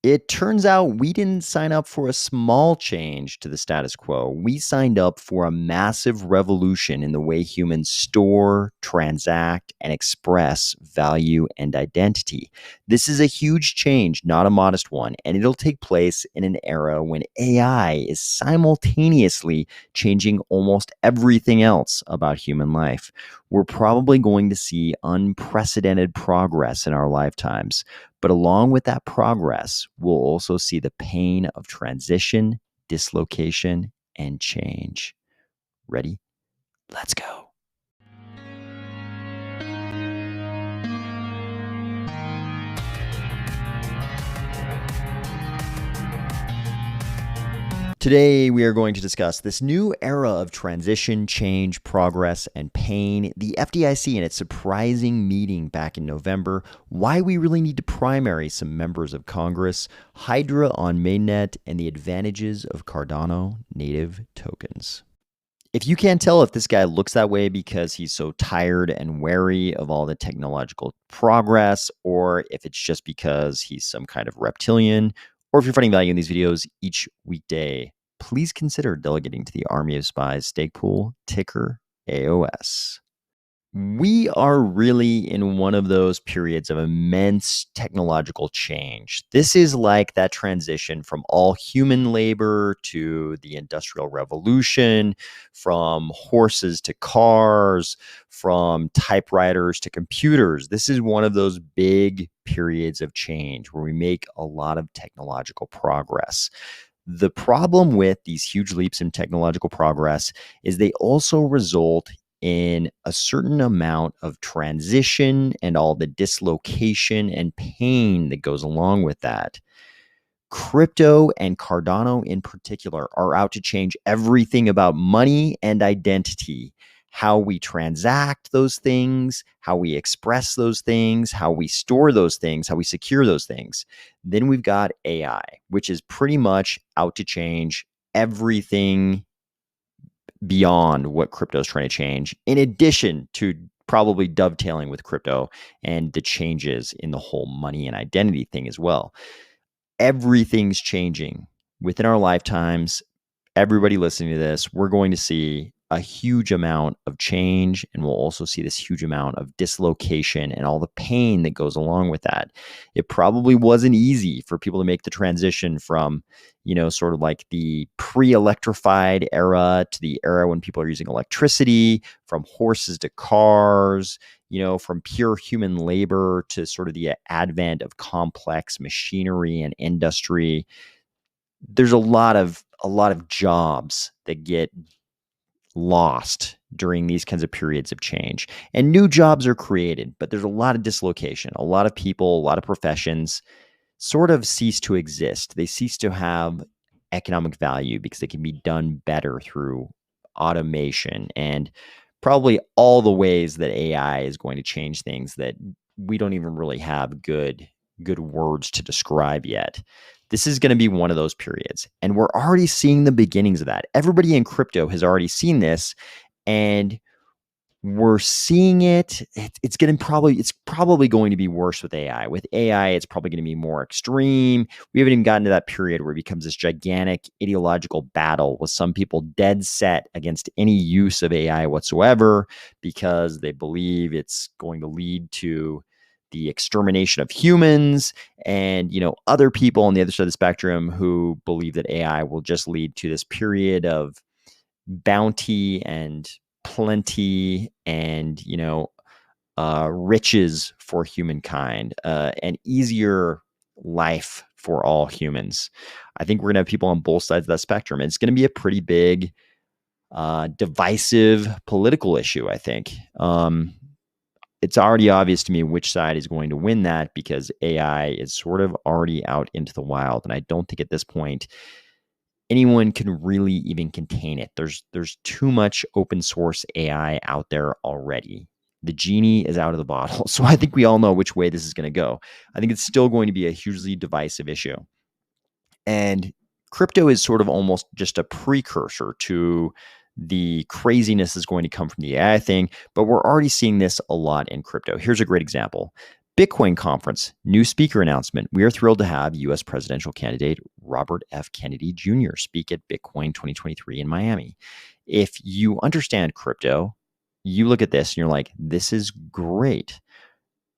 It turns out we didn't sign up for a small change to the status quo. We signed up for a massive revolution in the way humans store, transact, and express value and identity. This is a huge change, not a modest one, and it'll take place in an era when AI is simultaneously changing almost everything else about human life. We're probably going to see unprecedented progress in our lifetimes. But along with that progress, we'll also see the pain of transition, dislocation, and change. Ready? Let's go. Today, we are going to discuss this new era of transition, change, progress, and pain, the FDIC and its surprising meeting back in November, why we really need to primary some members of Congress, Hydra on Mainnet, and the advantages of Cardano native tokens. If you can't tell if this guy looks that way because he's so tired and wary of all the technological progress, or if it's just because he's some kind of reptilian, or if you're finding value in these videos each weekday, please consider delegating to the Army of Spies stake pool, ticker AOS. We are really in one of those periods of immense technological change. This is like that transition from all human labor to the Industrial Revolution, from horses to cars, from typewriters to computers. This is one of those big periods of change where we make a lot of technological progress. The problem with these huge leaps in technological progress is they also result in a certain amount of transition and all the dislocation and pain that goes along with that. Crypto and Cardano in particular are out to change everything about money and identity, how we transact those things, how we express those things, how we store those things, how we secure those things. Then we've got AI, which is pretty much out to change everything beyond what crypto is trying to change, in addition to probably dovetailing with crypto and the changes in the whole money and identity thing as well. Everything's changing within our lifetimes. Everybody listening to this, we're going to see a huge amount of change, and we'll also see this huge amount of dislocation and all the pain that goes along with that. It probably wasn't easy for people to make the transition from, sort of like the pre-electrified era to the era when people are using electricity, from horses to cars, from pure human labor to sort of the advent of complex machinery and industry. There's a lot of jobs that get lost during these kinds of periods of change, and new jobs are created, but there's a lot of dislocation. A lot of people, a lot of professions sort of cease to exist. They cease to have economic value because they can be done better through automation and probably all the ways that AI is going to change things that we don't even really have good words to describe yet. This is going to be one of those periods, and we're already seeing the beginnings of that. Everybody in crypto has already seen this, and we're seeing it. It's probably going to be worse with AI. With AI, it's probably going to be more extreme. We haven't even gotten to that period where it becomes this gigantic ideological battle with some people dead set against any use of AI whatsoever because they believe it's going to lead to the extermination of humans, and other people on the other side of the spectrum who believe that AI will just lead to this period of bounty and plenty and riches for humankind, an easier life for all humans. I think we're gonna have people on both sides of that spectrum. It's gonna be a pretty big divisive political issue, I think. It's already obvious to me which side is going to win that because AI is sort of already out into the wild. And I don't think at this point anyone can really even contain it. There's too much open source AI out there already. The genie is out of the bottle. So I think we all know which way this is going to go. I think it's still going to be a hugely divisive issue. And crypto is sort of almost just a precursor to the craziness is going to come from the AI thing, but we're already seeing this a lot in crypto. Here's a great example. Bitcoin conference, new speaker announcement. We are thrilled to have U.S. presidential candidate Robert F. Kennedy Jr. speak at Bitcoin 2023 in Miami. If you understand crypto, you look at this and you're like, this is great.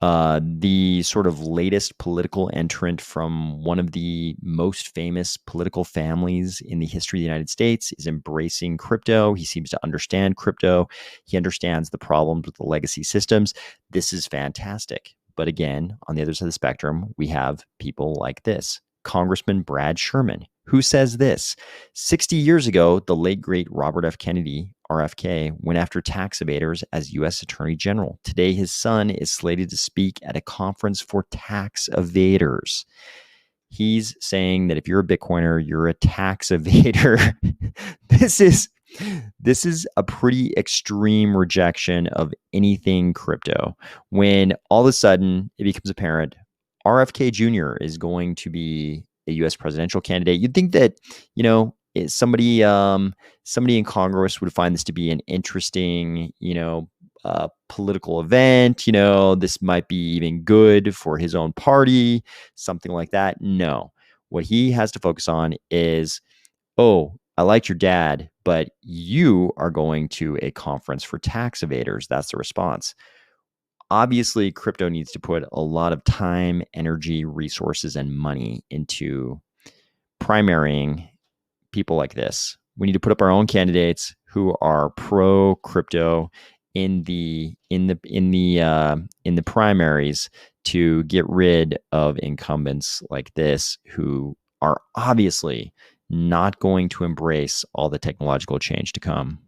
The sort of latest political entrant from one of the most famous political families in the history of the United States is embracing crypto. He seems to understand crypto. He understands the problems with the legacy systems. This is fantastic. But again, on the other side of the spectrum, we have people like this. Congressman Brad Sherman, who says this: 60 years ago, the late, great Robert F. Kennedy, RFK, went after tax evaders as U.S. Attorney General. Today, his son is slated to speak at a conference for tax evaders. He's saying that if you're a Bitcoiner, you're a tax evader. This is a pretty extreme rejection of anything crypto. When all of a sudden it becomes apparent RFK Jr. is going to be a U.S. presidential candidate, you'd think that, somebody in Congress would find this to be an interesting, political event. This might be even good for his own party, something like that. No, what he has to focus on is, oh, I liked your dad, but you are going to a conference for tax evaders. That's the response. Obviously, crypto needs to put a lot of time, energy, resources, and money into primarying people like this. We need to put up our own candidates who are pro crypto in the primaries to get rid of incumbents like this who are obviously not going to embrace all the technological change to come.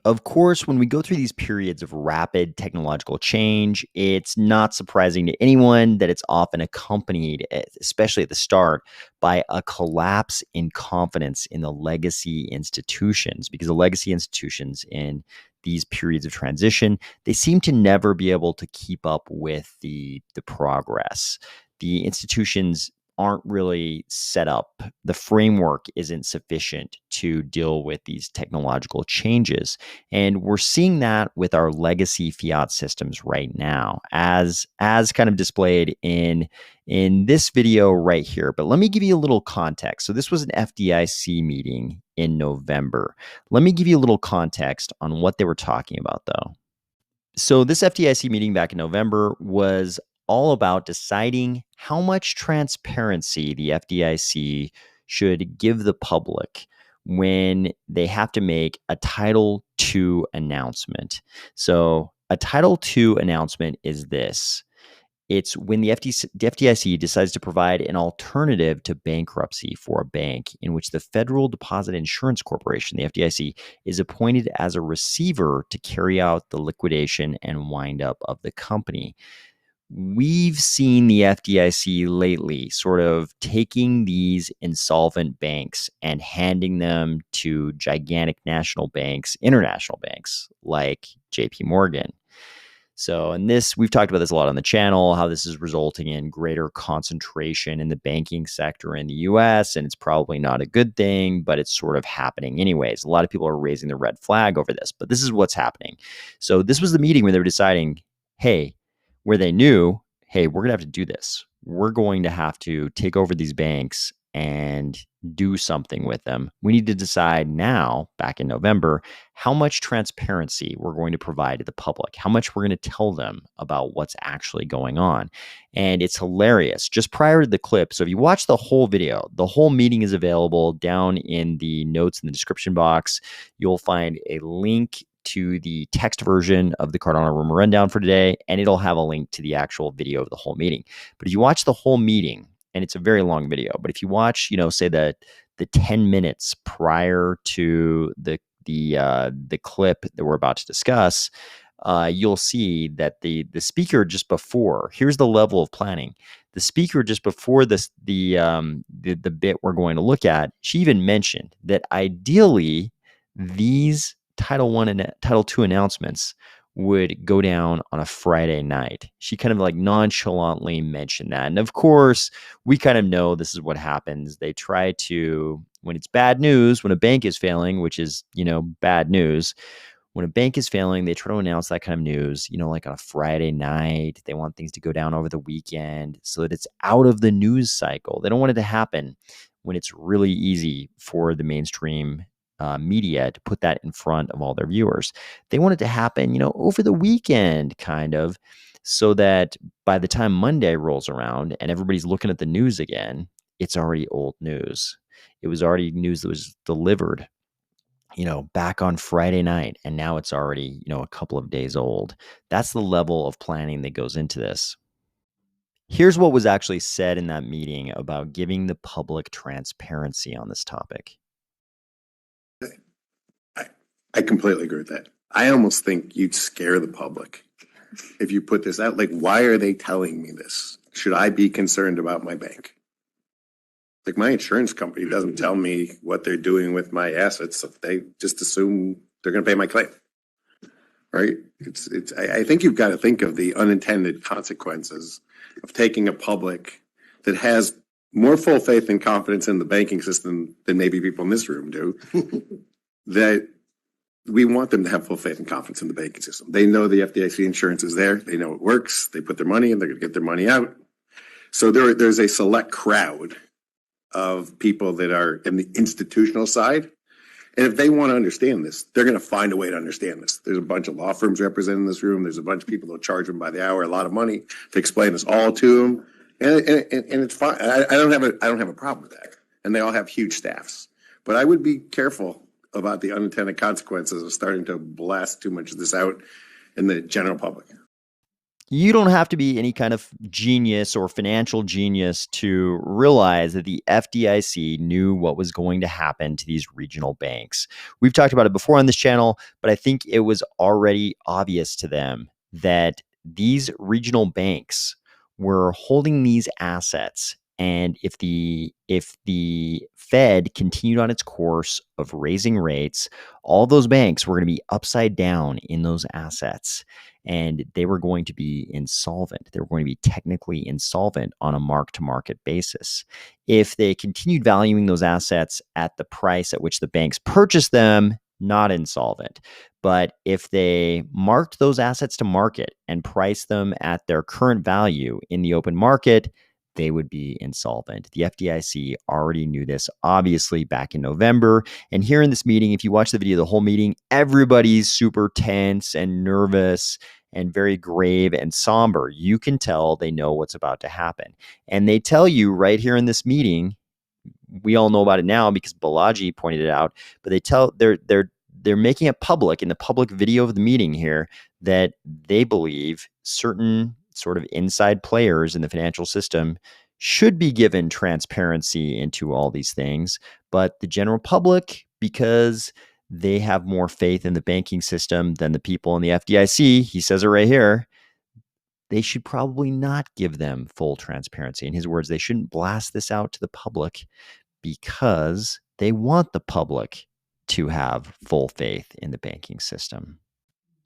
Of course, when we go through these periods of rapid technological change, it's not surprising to anyone that it's often accompanied, especially at the start, by a collapse in confidence in the legacy institutions, because the legacy institutions in these periods of transition, they seem to never be able to keep up with the progress. The institutions aren't really set up. The framework isn't sufficient to deal with these technological changes. And we're seeing that with our legacy fiat systems right now, as kind of displayed in this video right here. But let me give you a little context. So this was an FDIC meeting in November. Let me give you a little context on what they were talking about, though. So this FDIC meeting back in November was all about deciding how much transparency the FDIC should give the public when they have to make a Title II announcement. So a Title II announcement is this. It's when the FDIC decides to provide an alternative to bankruptcy for a bank in which the Federal Deposit Insurance Corporation, the FDIC, is appointed as a receiver to carry out the liquidation and wind up of the company. We've seen the FDIC lately sort of taking these insolvent banks and handing them to gigantic national banks, international banks like JP Morgan. So, and this, we've talked about this a lot on the channel, how this is resulting in greater concentration in the banking sector in the US, and it's probably not a good thing, but it's sort of happening anyways. A lot of people are raising the red flag over this, but this is what's happening. So this was the meeting where they were deciding, hey, where they knew, hey, we're going to have to do this. We're going to have to take over these banks and do something with them. We need to decide now, back in November, how much transparency we're going to provide to the public, how much we're going to tell them about what's actually going on. And it's hilarious. Just prior to the clip, so if you watch the whole video, the whole meeting is available down in the notes in the description box. You'll find a link to the text version of the Cardano Room Rundown for today, and it'll have a link to the actual video of the whole meeting. But if you watch the whole meeting, and it's a very long video, but if you watch, say the 10 minutes prior to the clip that we're about to discuss, you'll see that the speaker just before, here's the level of planning. The speaker just before this, the bit we're going to look at, she even mentioned that ideally these Title I and Title II announcements would go down on a Friday night. She kind of like nonchalantly mentioned that. And of course, we kind of know this is what happens. They try to, when it's bad news, when a bank is failing, which is, bad news, When a bank is failing, they try to announce that kind of news, like on a Friday night. They want things to go down over the weekend so that it's out of the news cycle. They don't want it to happen when it's really easy for the mainstream media to put that in front of all their viewers. They want it to happen, over the weekend, kind of, so that by the time Monday rolls around and everybody's looking at the news again, it's already old news. It was already news that was delivered back on Friday night, and now it's already, a couple of days old. That's the level of planning that goes into this. Here's what was actually said in that meeting about giving the public transparency on this topic. I completely agree with that. I almost think you'd scare the public if you put this out. Like, why are they telling me this? Should I be concerned about my bank? Like, my insurance company doesn't tell me what they're doing with my assets. They just assume they're going to pay my claim, right? I think you've got to think of the unintended consequences of taking a public that has more full faith and confidence in the banking system than maybe people in this room do. That we want them to have full faith and confidence in the banking system. They know the FDIC insurance is there. They know it works. They put their money in, they're going to get their money out. So there's a select crowd of people that are in the institutional side. And if they want to understand this, they're going to find a way to understand this. There's a bunch of law firms represented in this room. There's a bunch of people that'll charge them by the hour a lot of money to explain this all to them. And it's fine. I don't have a problem with that. And they all have huge staffs. But I would be careful about the unintended consequences of starting to blast too much of this out in the general public. You don't have to be any kind of genius or financial genius to realize that the FDIC knew what was going to happen to these regional banks. We've talked about it before on this channel, but I think it was already obvious to them that these regional banks were holding these assets. And if the Fed continued on its course of raising rates, all those banks were going to be upside down in those assets, and they were going to be insolvent. They were going to be technically insolvent on a mark-to-market basis. If they continued valuing those assets at the price at which the banks purchased them, not insolvent. But if they marked those assets to market and priced them at their current value in the open market, they would be insolvent. The FDIC already knew this, obviously, back in November. And here in this meeting, if you watch the video, the whole meeting, everybody's super tense and nervous and very grave and somber. You can tell they know what's about to happen. And they tell you right here in this meeting, we all know about it now because Balaji pointed it out, but they're making it public in the public video of the meeting here that they believe certain sort of inside players in the financial system should be given transparency into all these things. But the general public, because they have more faith in the banking system than the people in the FDIC, he says it right here, they should probably not give them full transparency. In his words, they shouldn't blast this out to the public because they want the public to have full faith in the banking system.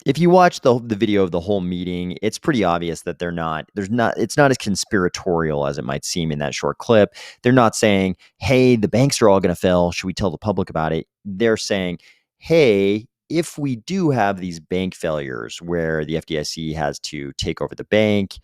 If you watch the video of the whole meeting, it's pretty obvious that it's not as conspiratorial as it might seem in that short clip. They're not saying, hey, the banks are all going to fail. Should we tell the public about it? They're saying, hey, if we do have these bank failures where the FDIC has to take over the bank,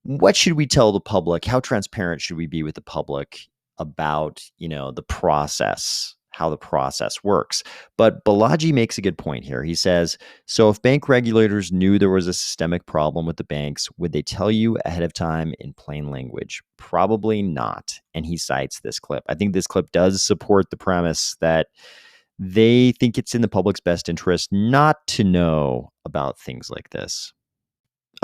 what should we tell the public? How transparent should we be with the public about, the process, how the process works? But Balaji makes a good point here. He says, so if bank regulators knew there was a systemic problem with the banks, would they tell you ahead of time in plain language? Probably not. And he cites this clip. I think this clip does support the premise that they think it's in the public's best interest not to know about things like this.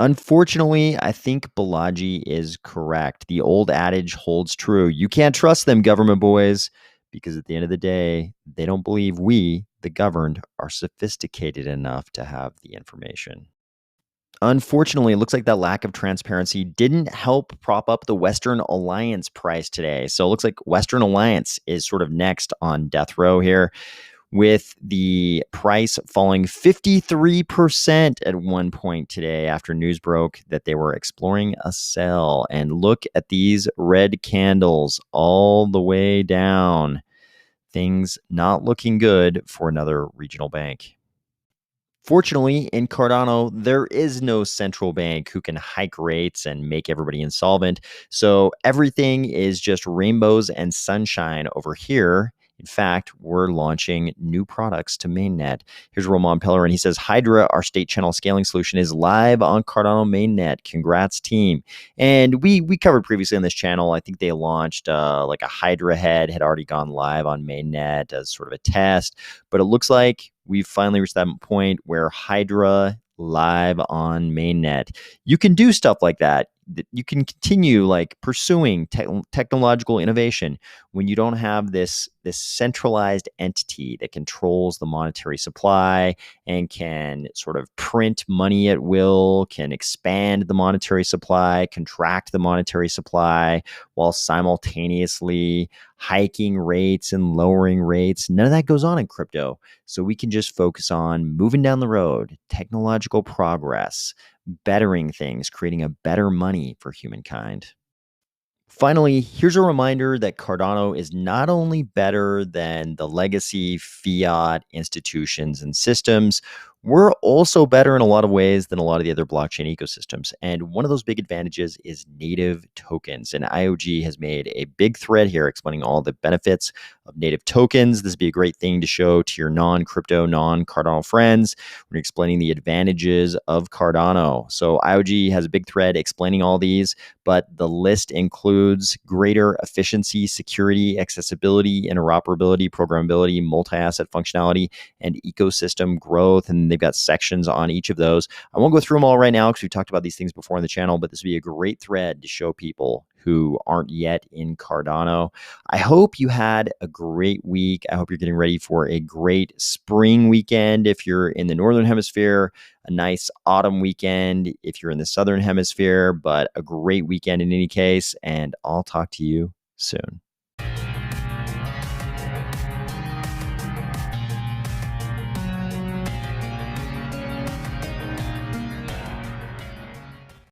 Unfortunately, I think Balaji is correct. The old adage holds true. You can't trust them, government boys, because at the end of the day, they don't believe we, the governed, are sophisticated enough to have the information. Unfortunately, it looks like that lack of transparency didn't help prop up the Western Alliance price today. So it looks like Western Alliance is sort of next on death row here, with the price falling 53% at one point today after news broke that they were exploring a sell. And look at these red candles all the way down. Things not looking good for another regional bank. Fortunately, in Cardano, there is no central bank who can hike rates and make everybody insolvent. So everything is just rainbows and sunshine over here. In fact, we're launching new products to Mainnet. Here's Roman Pellerin. He says, Hydra, our state channel scaling solution, is live on Cardano Mainnet. Congrats, team. And we covered previously on this channel, I think they launched like a Hydra head had already gone live on Mainnet as sort of a test. But it looks like we've finally reached that point where Hydra live on Mainnet. You can do stuff like that. You can continue like pursuing technological innovation when you don't have this centralized entity that controls the monetary supply and can sort of print money at will, can expand the monetary supply, contract the monetary supply while simultaneously hiking rates and lowering rates. None of that goes on in crypto. So we can just focus on moving down the road, technological progress, bettering things, creating a better money for humankind. Finally, here's a reminder that Cardano is not only better than the legacy fiat institutions and systems, we're also better in a lot of ways than a lot of the other blockchain ecosystems. And one of those big advantages is native tokens. And IOG has made a big thread here explaining all the benefits of native tokens. This would be a great thing to show to your non-crypto, non-Cardano friends. We're explaining the advantages of Cardano. So IOG has a big thread explaining all these, but the list includes greater efficiency, security, accessibility, interoperability, programmability, multi-asset functionality, and ecosystem growth. And they've got sections on each of those. I won't go through them all right now because we've talked about these things before on the channel, but this would be a great thread to show people who aren't yet in Cardano. I hope you had a great week. I hope you're getting ready for a great spring weekend if you're in the Northern Hemisphere, a nice autumn weekend if you're in the Southern Hemisphere, but a great weekend in any case. And I'll talk to you soon.